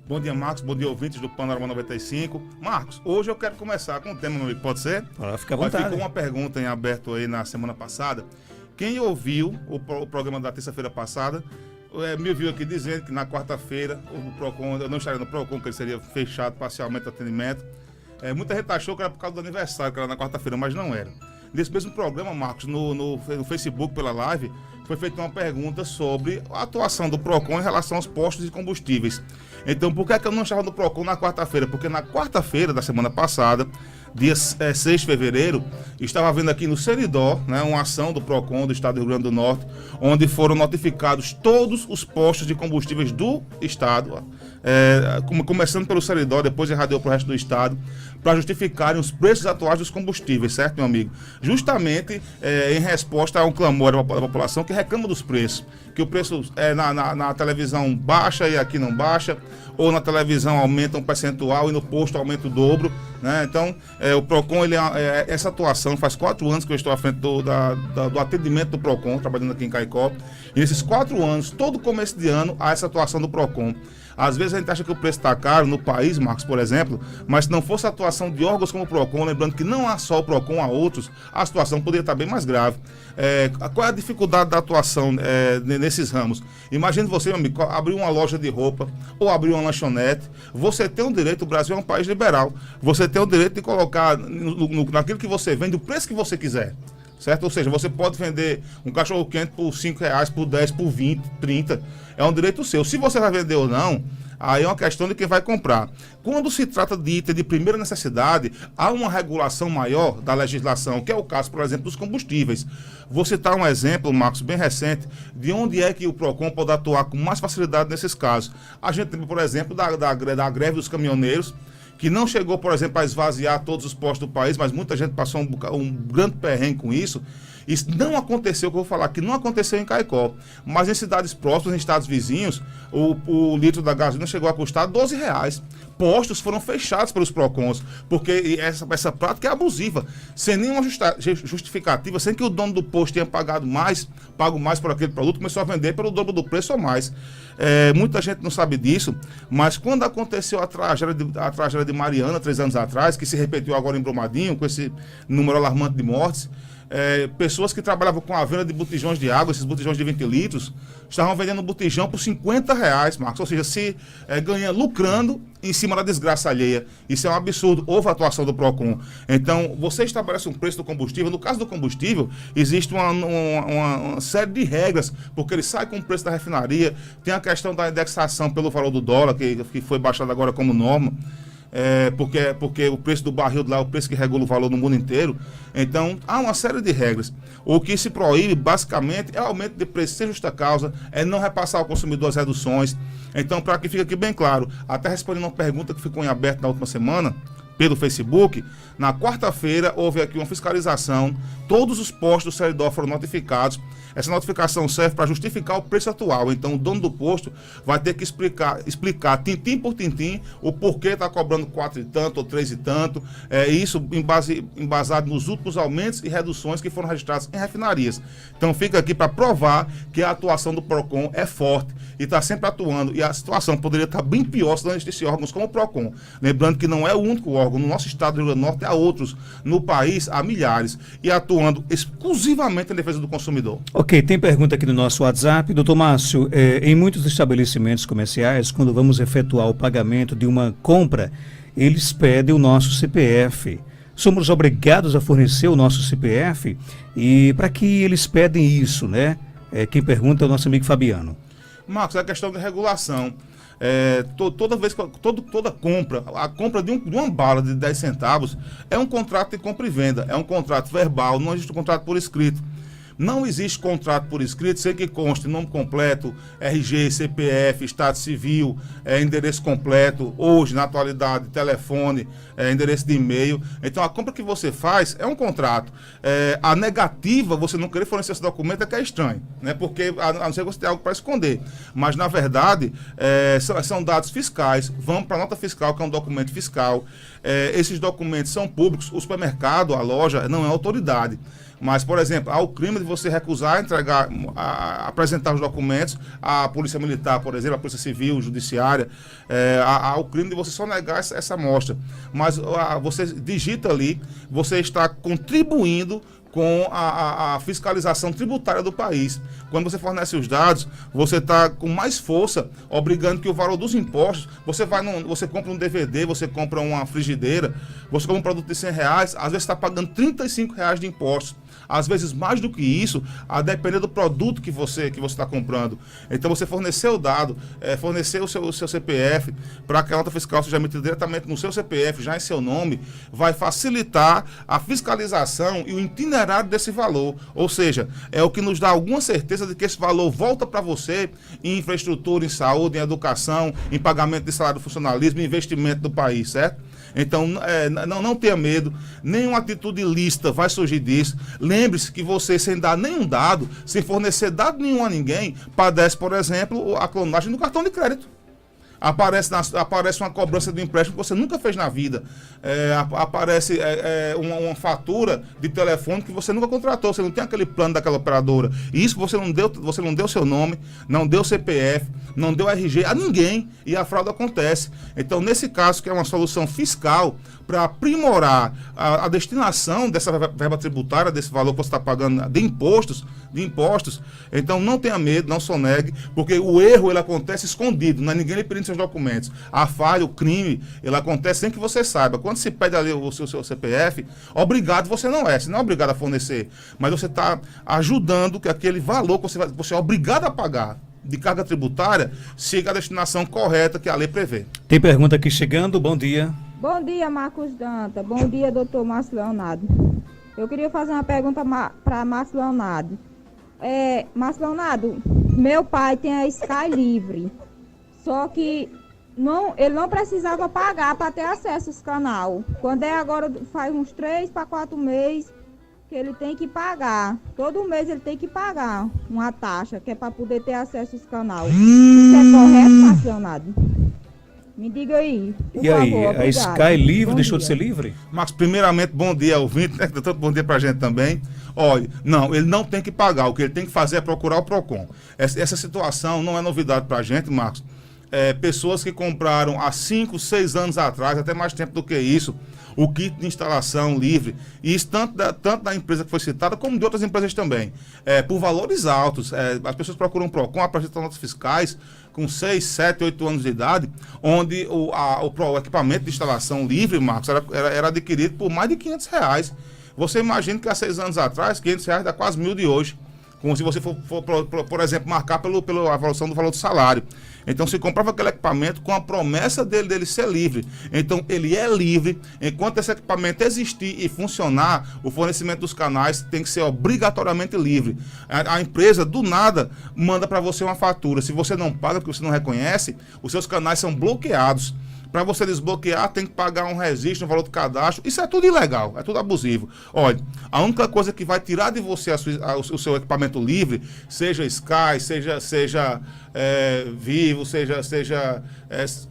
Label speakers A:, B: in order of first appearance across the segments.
A: Bom dia, Marcos. Bom dia, ouvintes do Panorama 95. Marcos, hoje eu quero começar com um tema, meu amigo. Pode ser?
B: Fica à vontade.
A: Ficou uma pergunta em aberto aí na semana passada. Quem ouviu o programa da terça-feira passada, me ouviu aqui dizendo que na quarta-feira o Procon, eu não estaria no Procon, que ele seria fechado parcialmente o atendimento. Muita gente achou que era por causa do aniversário, que era na quarta-feira, mas não era. Nesse mesmo programa, Marcos, no Facebook, pela live, foi feita uma pergunta sobre a atuação do Procon em relação aos postos de combustíveis. Então, por que é que eu não estava no Procon na quarta-feira? Porque na quarta-feira da semana passada, dia 6 de fevereiro, estava havendo aqui no Seridó, né, uma ação do Procon do estado do Rio Grande do Norte, onde foram notificados todos os postos de combustíveis do estado, começando pelo Seridó, depois irradiou para o resto do estado, para justificarem os preços atuais dos combustíveis, certo, meu amigo? Justamente em resposta a um clamor da população que reclama dos preços, que o preço na televisão baixa e aqui não baixa, ou na televisão aumenta um percentual e no posto aumenta o dobro, né? Então, o Procon, essa atuação, faz 4 anos que eu estou à frente do atendimento do Procon, trabalhando aqui em Caicó, e nesses 4 anos, todo começo de ano, há essa atuação do Procon. Às vezes a gente acha que o preço está caro no país, Marcos, por exemplo, mas se não fosse a atuação de órgãos como o Procon, lembrando que não há só o Procon, há outros, a situação poderia estar bem mais grave. Qual é a dificuldade da atuação nesses ramos? Imagine você, meu amigo, abrir uma loja de roupa ou abrir uma lanchonete. Você tem o direito, o Brasil é um país liberal, você tem o direito de colocar naquilo que você vende o preço que você quiser. Certo? Ou seja, você pode vender um cachorro-quente por R$5, por 10, por 20, 30. É um direito seu. Se você vai vender ou não, aí é uma questão de quem vai comprar. Quando se trata de item de primeira necessidade, há uma regulação maior da legislação, que é o caso, por exemplo, dos combustíveis. Vou citar um exemplo, Marcos, bem recente, de onde é que o Procon pode atuar com mais facilidade nesses casos. A gente tem, por exemplo, da greve dos caminhoneiros, que não chegou, por exemplo, a esvaziar todos os postos do país, mas muita gente passou um grande perrengue com isso. Isso não aconteceu, que eu vou falar, que não aconteceu em Caicó, mas em cidades próximas, em estados vizinhos, o litro da gasolina chegou a custar R$12. Postos foram fechados pelos Procons, porque essa prática é abusiva, sem nenhuma justificativa, sem que o dono do posto tenha pago mais por aquele produto, começou a vender pelo dobro do preço ou mais. Muita gente não sabe disso, mas quando aconteceu a tragédia de Mariana, 3 anos atrás, que se repetiu agora em Brumadinho, com esse número alarmante de mortes, pessoas que trabalhavam com a venda de botijões de água, esses botijões de 20 litros, estavam vendendo botijão por R$50, Marcos, ou seja, lucrando em cima da desgraça alheia. Isso é um absurdo. Houve a atuação do Procon. Então, você estabelece um preço do combustível. No caso do combustível, existe uma série de regras, porque ele sai com o preço da refinaria, tem a questão da indexação pelo valor do dólar, que foi baixado agora como norma. Porque o preço do barril lá é o preço que regula o valor no mundo inteiro. Então, há uma série de regras. O que se proíbe, basicamente, é o aumento de preço sem justa causa, é não repassar ao consumidor as reduções. Então, para que fique aqui bem claro, até respondendo uma pergunta que ficou em aberto na última semana, pelo Facebook, na quarta-feira houve aqui uma fiscalização, todos os postos do Seridó foram notificados. Essa notificação serve para justificar o preço atual. Então, o dono do posto vai ter que explicar tintim por tintim o porquê está cobrando 4 e tanto ou 3 e tanto. Isso embasado nos últimos aumentos e reduções que foram registrados em refinarias. Então, fica aqui para provar que a atuação do Procon é forte e está sempre atuando. E a situação poderia estar bem pior se não existisse órgãos como o Procon. Lembrando que não é o único órgão. No nosso estado do Rio Grande do Norte há outros. No país há milhares. E atuando exclusivamente em defesa do consumidor.
B: Ok, tem pergunta aqui no nosso WhatsApp. Doutor Márcio, em muitos estabelecimentos comerciais, quando vamos efetuar o pagamento de uma compra, eles pedem o nosso CPF. Somos obrigados a fornecer o nosso CPF? E para que eles pedem isso, né? Quem pergunta é o nosso amigo Fabiano.
A: Marcos, é a questão de regulação. Toda compra, a compra de uma bala de 10 centavos é um contrato de compra e venda, é um contrato verbal, não existe um contrato por escrito. Não existe contrato por escrito sem que conste nome completo, RG, CPF, Estado Civil, endereço completo, hoje, na atualidade, telefone, endereço de e-mail. Então, a compra que você faz é um contrato. A negativa, você não querer fornecer esse documento é que é estranho, né? Porque, a não ser que você tenha algo para esconder. Mas, na verdade, são dados fiscais, vão para a nota fiscal, que é um documento fiscal. Esses documentos são públicos, o supermercado, a loja, não é autoridade. Mas, por exemplo, há o crime de você recusar, apresentar os documentos à Polícia Militar, por exemplo, à Polícia Civil, Judiciária. Há o crime de você só negar essa amostra. Mas você digita ali, você está contribuindo com a fiscalização tributária do país. Quando você fornece os dados, você está com mais força, obrigando que o valor dos impostos, você compra um DVD, você compra uma frigideira, você compra um produto de R$100, às vezes está pagando R$35 de impostos. Às vezes mais do que isso, a depender do produto que você está comprando. Então você forneceu o dado, forneceu o seu CPF, para que a nota fiscal seja emitida diretamente no seu CPF, já em seu nome, vai facilitar a fiscalização e o itinerário desse valor. Ou seja, é o que nos dá alguma certeza de que esse valor volta para você em infraestrutura, em saúde, em educação, em pagamento de salário do funcionalismo, em investimento do país, certo? Então, não tenha medo, nenhuma atitude ilícita vai surgir disso. Lembre-se que você, sem dar nenhum dado, sem fornecer dado nenhum a ninguém, padece, por exemplo, a clonagem do cartão de crédito. Aparece uma cobrança de um empréstimo que você nunca fez na vida. Aparece uma fatura de telefone que você nunca contratou. Você não tem aquele plano daquela operadora. E isso você não deu seu nome, não deu CPF, não deu RG a ninguém. E a fraude acontece. Então, nesse caso, que é uma solução fiscal para aprimorar a destinação dessa verba tributária, desse valor que você está pagando de impostos, então não tenha medo, não sonegue, porque o erro ele acontece escondido, não é ninguém lhe pedindo seus documentos. A falha, o crime, ele acontece sem que você saiba. Quando se pede ali o seu CPF, obrigado você não é obrigado a fornecer, mas você está ajudando que aquele valor que você é obrigado a pagar de carga tributária siga a destinação correta que a lei prevê.
B: Tem pergunta aqui chegando, bom dia.
C: Bom dia, Marcos Danta. Bom dia, doutor Márcio Leonardo. Eu queria fazer uma pergunta para Márcio Leonardo. Márcio Leonardo, meu pai tem a Sky Livre, só que ele não precisava pagar para ter acesso aos canal. Quando agora, faz uns 3 para 4 meses que ele tem que pagar. Todo mês ele tem que pagar uma taxa, que é para poder ter acesso aos canal. Isso é correto, Márcio Leonardo? Me diga aí, por
B: E aí,
C: favor,
B: a Sky Livre deixou de ser livre?
A: Marcos, primeiramente, bom dia, ouvinte, né? Doutor, bom dia pra gente também. Olha, não, ele não tem que pagar, o que ele tem que fazer é procurar o PROCON. Essa situação não é novidade pra gente, Marcos. Pessoas que compraram há 5, 6 anos atrás, até mais tempo do que isso, o kit de instalação livre, e isso tanto da empresa que foi citada, como de outras empresas também, por valores altos. As pessoas procuram o PROCON, apresentam notas fiscais com 6, 7, 8 anos de idade, onde o equipamento de instalação livre, Marcos, era adquirido por mais de R$500. Você imagina que há 6 anos atrás, R$500 dá quase 1.000 de hoje. Como se você for, por exemplo, marcar pela evolução do valor do salário. Então, se comprava aquele equipamento com a promessa dele ser livre. Então, ele é livre. Enquanto esse equipamento existir e funcionar, o fornecimento dos canais tem que ser obrigatoriamente livre. A empresa, do nada, manda para você uma fatura. Se você não paga, porque você não reconhece, os seus canais são bloqueados. Para você desbloquear, tem que pagar um registro, um valor de cadastro. Isso é tudo ilegal, é tudo abusivo. Olha, a única coisa que vai tirar de você o seu equipamento livre, seja Sky, seja Vivo,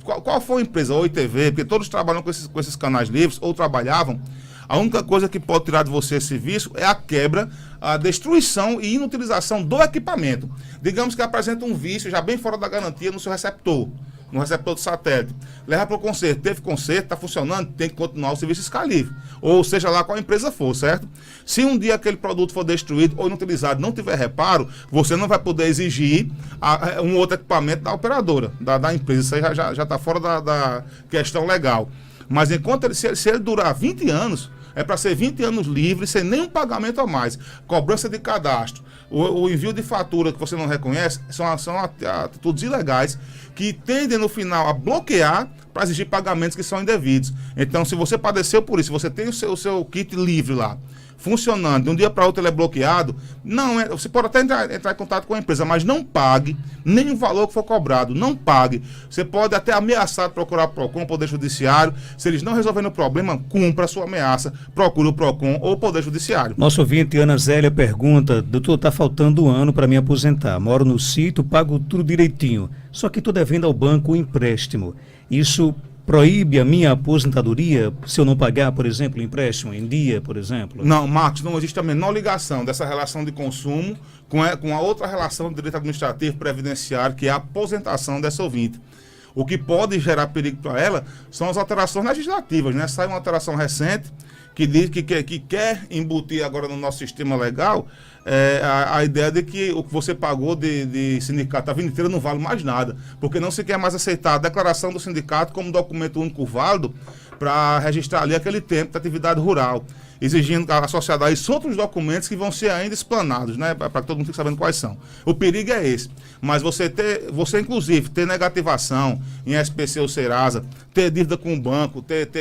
A: qual for a empresa, Oi TV, porque todos trabalham com esses canais livres, ou trabalhavam. A única coisa que pode tirar de você esse vício é a quebra, a destruição e inutilização do equipamento. Digamos que apresenta um vício já bem fora da garantia no seu receptor. No receptor de satélite, leva para o conserto, teve conserto, está funcionando, tem que continuar o serviço Sky Livre, ou seja lá qual empresa for, certo? Se um dia aquele produto for destruído ou inutilizado, não tiver reparo, você não vai poder exigir um outro equipamento da operadora, da empresa. Isso aí já está fora da questão legal. Mas enquanto se ele durar 20 anos, é para ser 20 anos livre, sem nenhum pagamento a mais. Cobrança de cadastro, o envio de fatura que você não reconhece, são atitudes ilegais que tendem no final a bloquear para exigir pagamentos que são indevidos. Então, se você padeceu por isso, você tem o seu kit livre lá, funcionando, de um dia para outro ele é bloqueado, você pode até entrar em contato com a empresa, mas não pague nem o valor que for cobrado, não pague. Você pode até ameaçar de procurar o PROCON, o Poder Judiciário. Se eles não resolverem o problema, cumpra a sua ameaça, procure o PROCON ou o Poder Judiciário.
B: Nosso ouvinte, Ana Zélia, pergunta: doutor, está faltando um ano para me aposentar, moro no sítio, pago tudo direitinho, só que estou devendo ao banco um empréstimo. Isso proíbe a minha aposentadoria se eu não pagar, por exemplo, empréstimo em dia, por exemplo?
A: Não, Marcos, não existe a menor ligação dessa relação de consumo com a outra relação do direito administrativo previdenciário, que é a aposentação dessa ouvinte. O que pode gerar perigo para ela são as alterações legislativas, né? Sai uma alteração recente que diz que quer embutir agora no nosso sistema legal a ideia de que o que você pagou de sindicato a vida inteira não vale mais nada, porque não se quer mais aceitar a declaração do sindicato como documento único válido para registrar ali aquele tempo de atividade rural, exigindo associado a isso outros documentos que vão ser ainda explanados, né, para que todo mundo fique sabendo quais são. O perigo é esse, mas você inclusive ter negativação em SPC ou Serasa, ter dívida com o banco, ter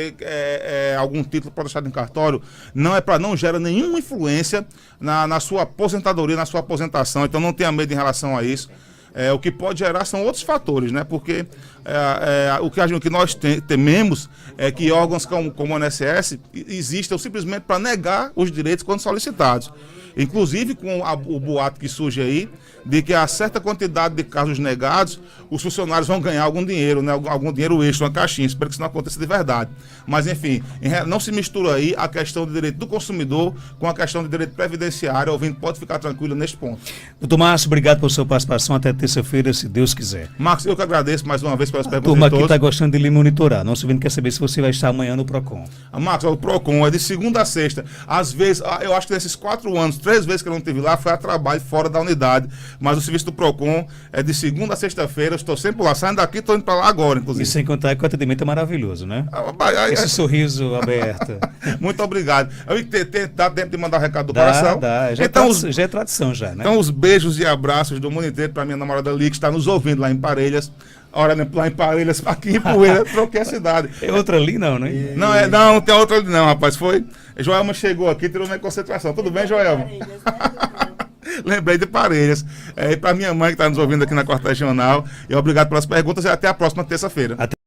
A: algum título protestado em cartório, não gera nenhuma influência na sua aposentadoria, na sua aposentação, então não tenha medo em relação a isso. O que pode gerar são outros fatores, né? Porque o que nós tememos é que órgãos como o INSS existam simplesmente para negar os direitos quando solicitados. Inclusive com o boato que surge aí de que a certa quantidade de casos negados, os funcionários vão ganhar algum dinheiro, né? Algum dinheiro extra, uma caixinha. Espero que isso não aconteça de verdade. Mas, enfim, não se mistura aí a questão do direito do consumidor com a questão do direito previdenciário. O ouvinte pode ficar tranquilo neste ponto.
B: Doutor Márcio, obrigado pela sua participação. Até terça-feira, se Deus quiser.
A: Marcos, eu que agradeço mais uma vez pelas perguntas.
B: A turma aqui está gostando de lhe monitorar. Nosso ouvinte quer saber se você vai estar amanhã no PROCON.
A: Marcos, o PROCON é de segunda a sexta. Às vezes, eu acho que nesses 4 anos, 3 vezes que eu não estive lá, foi a trabalho fora da unidade. Mas o serviço do PROCON é de segunda a sexta-feira. Eu estou sempre lá. Saindo daqui, estou indo para lá agora, inclusive.
B: E sem contar que o atendimento é maravilhoso, né? Esse sorriso aberto.
A: Muito obrigado. Dá tempo de mandar o recado do coração?
B: Dá. Já é tradição já, né?
A: Então, os beijos e abraços do mundo inteiro para minha namorada Li, que está nos ouvindo lá em Parelhas. Ora, lá em Parelhas, aqui em Poeira, troquei a cidade.
B: É outra ali não, né?
A: Não tem outra ali não, rapaz. Joelma chegou aqui e tirou minha concentração. Tudo bem, Joelma? Lembrei de Parelhas. E para minha mãe que está nos ouvindo aqui na Quarta Regional. E obrigado pelas perguntas e até a próxima terça-feira.